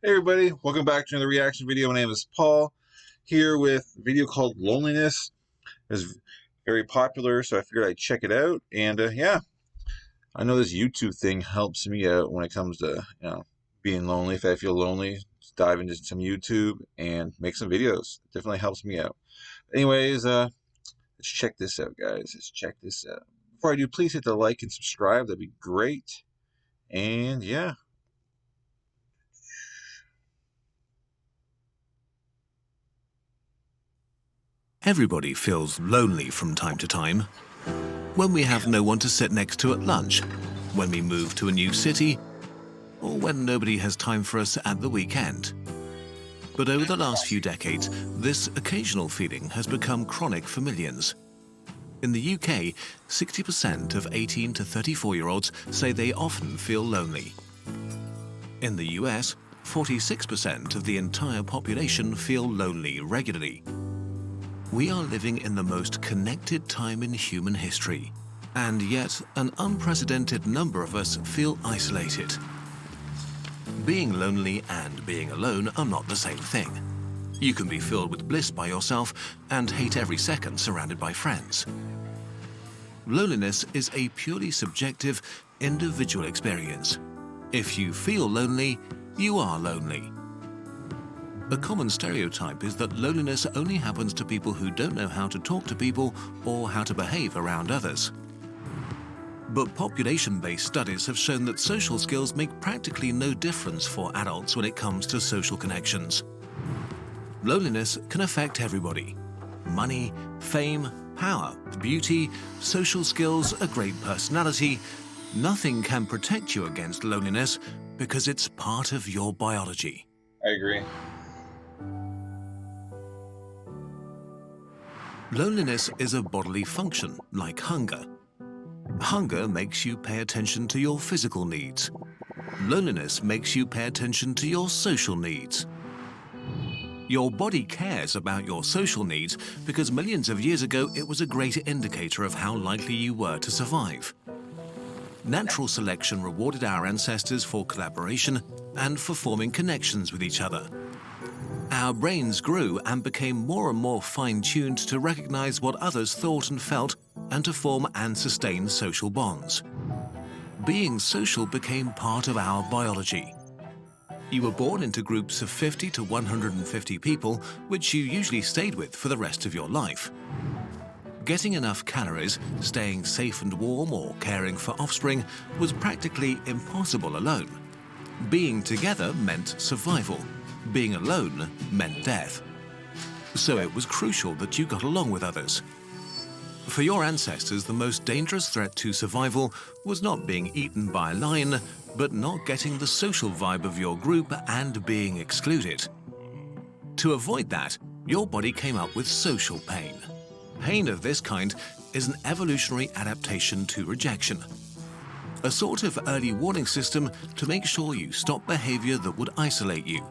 Hey everybody, welcome back to another reaction video. My name is Paul, here with a video called Loneliness. It's very popular, so I figured I'd check it out. And yeah, I know this YouTube thing helps me out when it comes to, being lonely. If I feel lonely, just dive into some YouTube and make some videos. It definitely helps me out. Anyways, let's check this out, guys. Let's check this out. Before I do, please hit the like and subscribe. That'd be great. And yeah. Everybody feels lonely from time to time. When we have no one to sit next to at lunch, when we move to a new city, or when nobody has time for us at the weekend. But over the last few decades, this occasional feeling has become chronic for millions. In the UK, 60% of 18 to 34-year-olds say they often feel lonely. In the US, 46% of the entire population feel lonely regularly. We are living in the most connected time in human history, and yet an unprecedented number of us feel isolated. Being lonely and being alone are not the same thing. You can be filled with bliss by yourself and hate every second surrounded by friends. Loneliness is a purely subjective, individual experience. If you feel lonely, you are lonely. A common stereotype is that loneliness only happens to people who don't know how to talk to people or how to behave around others. But population-based studies have shown that social skills make practically no difference for adults when it comes to social connections. Loneliness can affect everybody. Money, fame, power, beauty, social skills, a great personality. Nothing can protect you against loneliness because it's part of your biology. I agree. Loneliness is a bodily function, like hunger. Hunger makes you pay attention to your physical needs. Loneliness makes you pay attention to your social needs. Your body cares about your social needs because millions of years ago it was a great indicator of how likely you were to survive. Natural selection rewarded our ancestors for collaboration and for forming connections with each other. Our brains grew and became more and more fine-tuned to recognize what others thought and felt and to form and sustain social bonds. Being social became part of our biology. You were born into groups of 50 to 150 people, which you usually stayed with for the rest of your life. Getting enough calories, staying safe and warm, or caring for offspring was practically impossible alone. Being together meant survival. Being alone meant death. So it was crucial that you got along with others. For your ancestors, the most dangerous threat to survival was not being eaten by a lion, but not getting the social vibe of your group and being excluded. To avoid that, your body came up with social pain. Pain of this kind is an evolutionary adaptation to rejection. A sort of early warning system to make sure you stop behavior that would isolate you.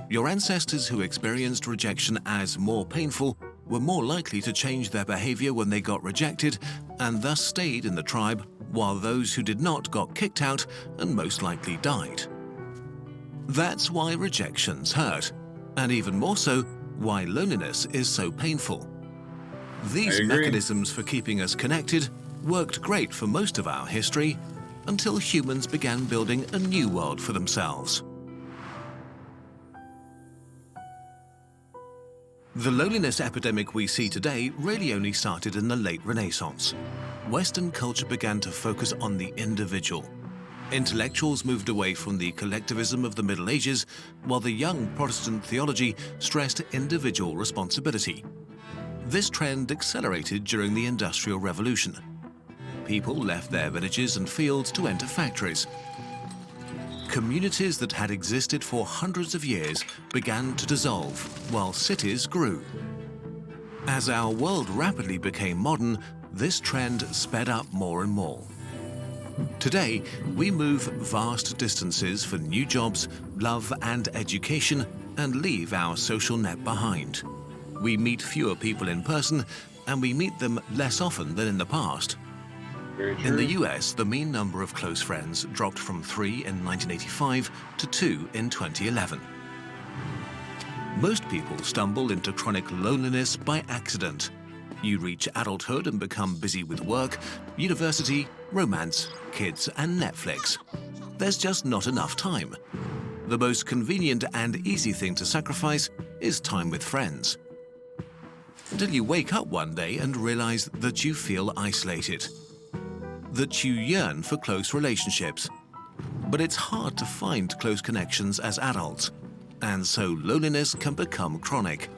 Your ancestors who experienced rejection as more painful were more likely to change their behavior when they got rejected and thus stayed in the tribe, while those who did not got kicked out and most likely died. That's why rejections hurt, and even more so, why loneliness is so painful. These mechanisms for keeping us connected worked great for most of our history until humans began building a new world for themselves. The loneliness epidemic we see today really only started in the late Renaissance. Western culture began to focus on the individual. Intellectuals moved away from the collectivism of the Middle Ages, while the young Protestant theology stressed individual responsibility. This trend accelerated during the Industrial Revolution. People left their villages and fields to enter factories. Communities that had existed for hundreds of years began to dissolve, while cities grew. As our world rapidly became modern, this trend sped up more and more. Today, we move vast distances for new jobs, love and education, and leave our social net behind. We meet fewer people in person, and we meet them less often than in the past. Very In the true. US, the mean number of close friends dropped from 3 in 1985 to 2 in 2011. Most people stumble into chronic loneliness by accident. You reach adulthood and become busy with work, university, romance, kids, and Netflix. There's just not enough time. The most convenient and easy thing to sacrifice is time with friends. Till you wake up one day and realize that you feel isolated, that you yearn for close relationships. But it's hard to find close connections as adults, and so loneliness can become chronic.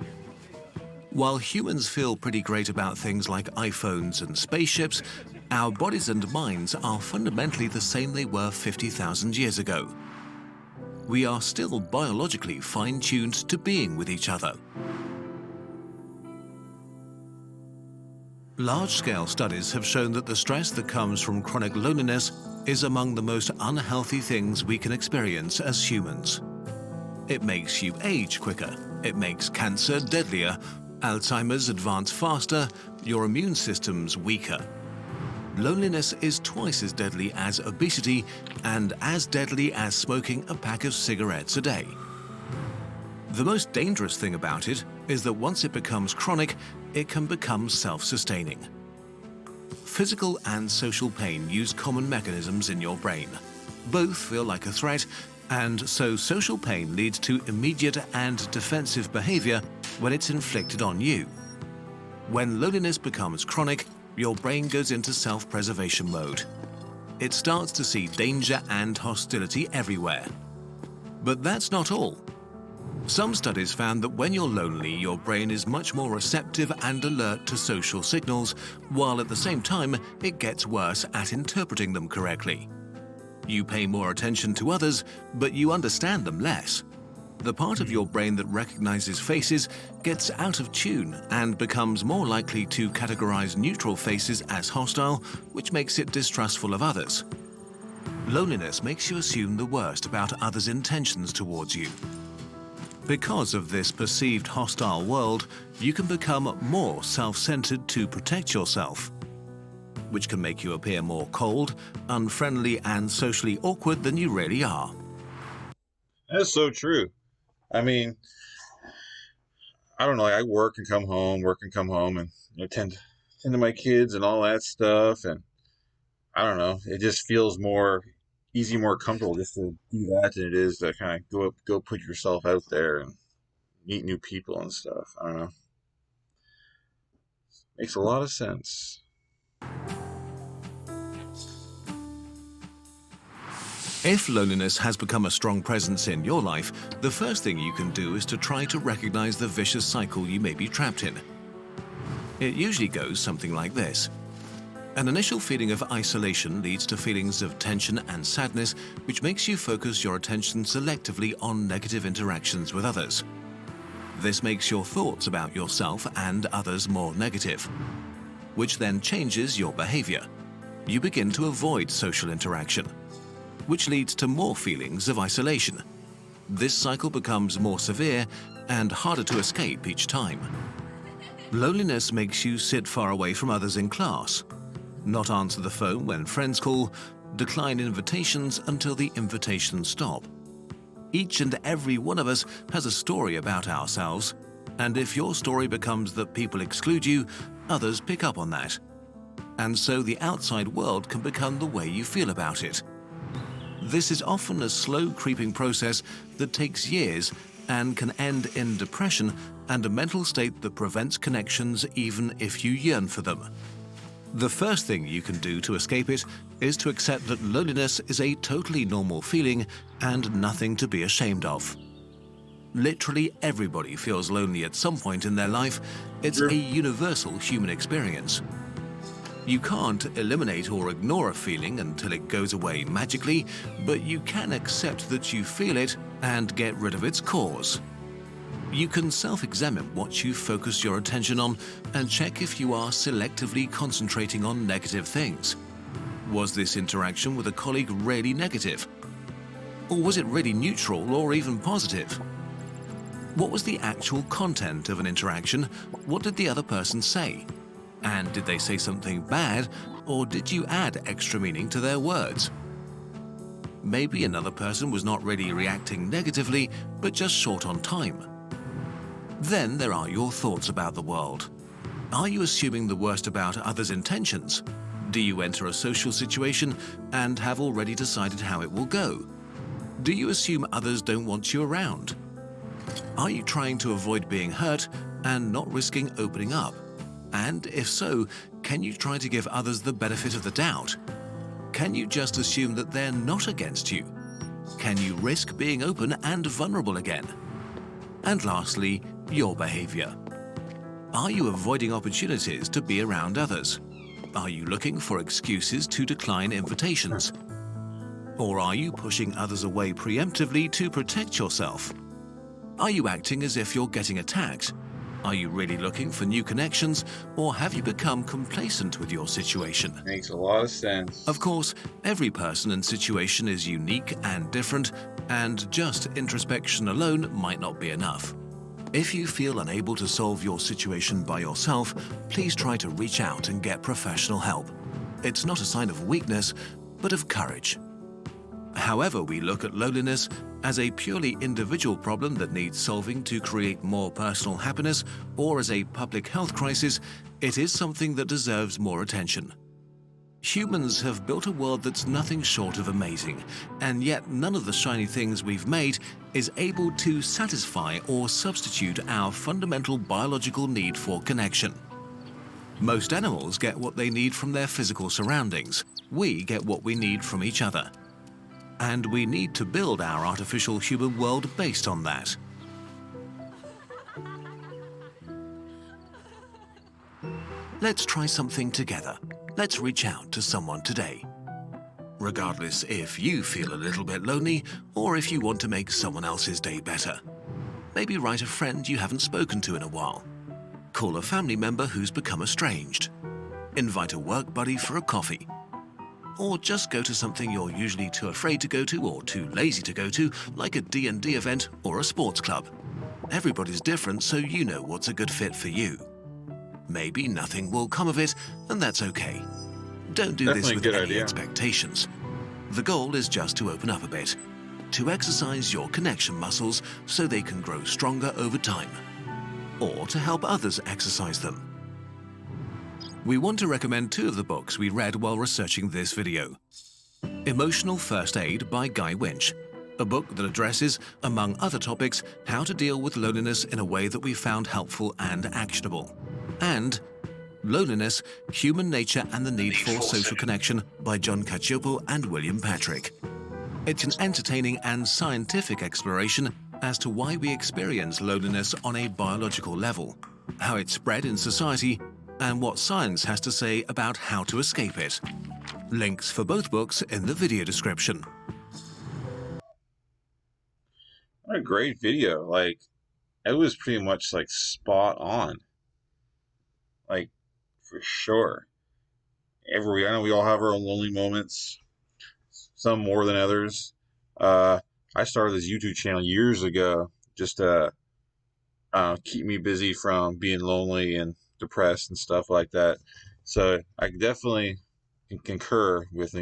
While humans feel pretty great about things like iPhones and spaceships, our bodies and minds are fundamentally the same they were 50,000 years ago. We are still biologically fine-tuned to being with each other. Large-scale studies have shown that the stress that comes from chronic loneliness is among the most unhealthy things we can experience as humans. It makes you age quicker, it makes cancer deadlier, Alzheimer's advance faster, your immune system's weaker. Loneliness is twice as deadly as obesity and as deadly as smoking a pack of cigarettes a day. The most dangerous thing about it is that once it becomes chronic, it can become self-sustaining. Physical and social pain use common mechanisms in your brain. Both feel like a threat, and so social pain leads to immediate and defensive behavior when it's inflicted on you. When loneliness becomes chronic, your brain goes into self-preservation mode. It starts to see danger and hostility everywhere. But that's not all. Some studies found that when you're lonely, your brain is much more receptive and alert to social signals, while at the same time, it gets worse at interpreting them correctly. You pay more attention to others, but you understand them less. The part of your brain that recognizes faces gets out of tune and becomes more likely to categorize neutral faces as hostile, which makes it distrustful of others. Loneliness makes you assume the worst about others' intentions towards you. Because of this perceived hostile world, you can become more self-centered to protect yourself, which can make you appear more cold, unfriendly, and socially awkward than you really are. That's so true. I mean, I don't know. I work and come home, and tend to my kids and all that stuff. And I don't know. It just feels more easy, more comfortable just to do that than it is to kind of go put yourself out there and meet new people and stuff. I don't know. Makes a lot of sense. If loneliness has become a strong presence in your life, the first thing you can do is to try to recognize the vicious cycle you may be trapped in. It usually goes something like this. An initial feeling of isolation leads to feelings of tension and sadness, which makes you focus your attention selectively on negative interactions with others. This makes your thoughts about yourself and others more negative, which then changes your behavior. You begin to avoid social interaction, which leads to more feelings of isolation. This cycle becomes more severe and harder to escape each time. Loneliness makes you sit far away from others in class, not answer the phone when friends call, decline invitations until the invitations stop. Each and every one of us has a story about ourselves, and if your story becomes that people exclude you, others pick up on that. And so the outside world can become the way you feel about it. This is often a slow creeping process that takes years and can end in depression and a mental state that prevents connections even if you yearn for them. The first thing you can do to escape it is to accept that loneliness is a totally normal feeling and nothing to be ashamed of. Literally everybody feels lonely at some point in their life. It's a universal human experience. You can't eliminate or ignore a feeling until it goes away magically, but you can accept that you feel it and get rid of its cause. You can self-examine what you focus your attention on and check if you are selectively concentrating on negative things. Was this interaction with a colleague really negative? Or was it really neutral or even positive? What was the actual content of an interaction? What did the other person say? And did they say something bad, or did you add extra meaning to their words? Maybe another person was not really reacting negatively, but just short on time. Then there are your thoughts about the world. Are you assuming the worst about others' intentions? Do you enter a social situation and have already decided how it will go? Do you assume others don't want you around? Are you trying to avoid being hurt and not risking opening up? And if so, can you try to give others the benefit of the doubt? Can you just assume that they're not against you? Can you risk being open and vulnerable again? And lastly, your behavior. Are you avoiding opportunities to be around others? Are you looking for excuses to decline invitations? Or are you pushing others away preemptively to protect yourself? Are you acting as if you're getting attacked? Are you really looking for new connections, or have you become complacent with your situation? Makes a lot of sense. Of course, every person and situation is unique and different, and just introspection alone might not be enough. If you feel unable to solve your situation by yourself, please try to reach out and get professional help. It's not a sign of weakness, but of courage. However we look at loneliness, as a purely individual problem that needs solving to create more personal happiness, or as a public health crisis, it is something that deserves more attention. Humans have built a world that's nothing short of amazing, and yet none of the shiny things we've made is able to satisfy or substitute our fundamental biological need for connection. Most animals get what they need from their physical surroundings. We get what we need from each other. And we need to build our artificial human world based on that. Let's try something together. Let's reach out to someone today. Regardless if you feel a little bit lonely or if you want to make someone else's day better. Maybe write a friend you haven't spoken to in a while. Call a family member who's become estranged. Invite a work buddy for a coffee. Or just go to something you're usually too afraid to go to or too lazy to go to, like a D&D event or a sports club. Everybody's different, so you know what's a good fit for you. Maybe nothing will come of it, and that's okay. Don't do this with any expectations. The goal is just to open up a bit, to exercise your connection muscles so they can grow stronger over time, or to help others exercise them. We want to recommend two of the books we read while researching this video. Emotional First Aid by Guy Winch, a book that addresses, among other topics, how to deal with loneliness in a way that we found helpful and actionable. And Loneliness, Human Nature and the Need for Social Connection by John Cacioppo and William Patrick. It's an entertaining and scientific exploration as to why we experience loneliness on a biological level, how it's spread in society, and what science has to say about how to escape it. Links for both books in the video description. What a great video. Like, it was pretty much like spot on. Like, for sure. I know we all have our own lonely moments, some more than others. I started this YouTube channel years ago just to keep me busy from being lonely and depressed and stuff like that. So I definitely can concur with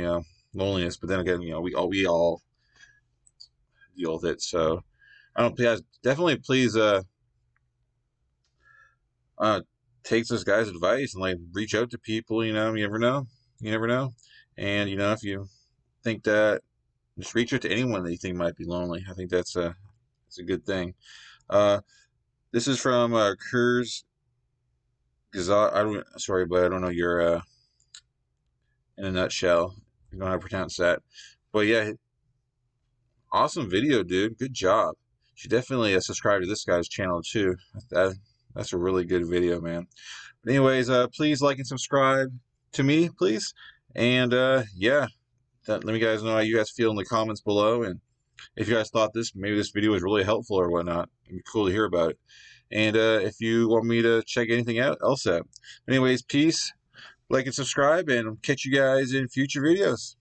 loneliness, but then again, we all deal with it. So I don't. Definitely, please take this guy's advice and like reach out to people. You never know. And if you think that, just reach out to anyone that you think might be lonely. I think that's a good thing. This is from Kurz. Sorry, but I don't know your in a nutshell. I don't know how to pronounce that. But yeah, awesome video, dude. Good job. You should definitely subscribe to this guy's channel too. That's a really good video, man. But anyways, please like and subscribe to me, please. And yeah, let me guys know how you guys feel in the comments below, and if you guys thought maybe this video was really helpful or whatnot. It'd be cool to hear about it. And if you want me to check anything else out. Anyways, peace, like and subscribe, and I'll catch you guys in future videos.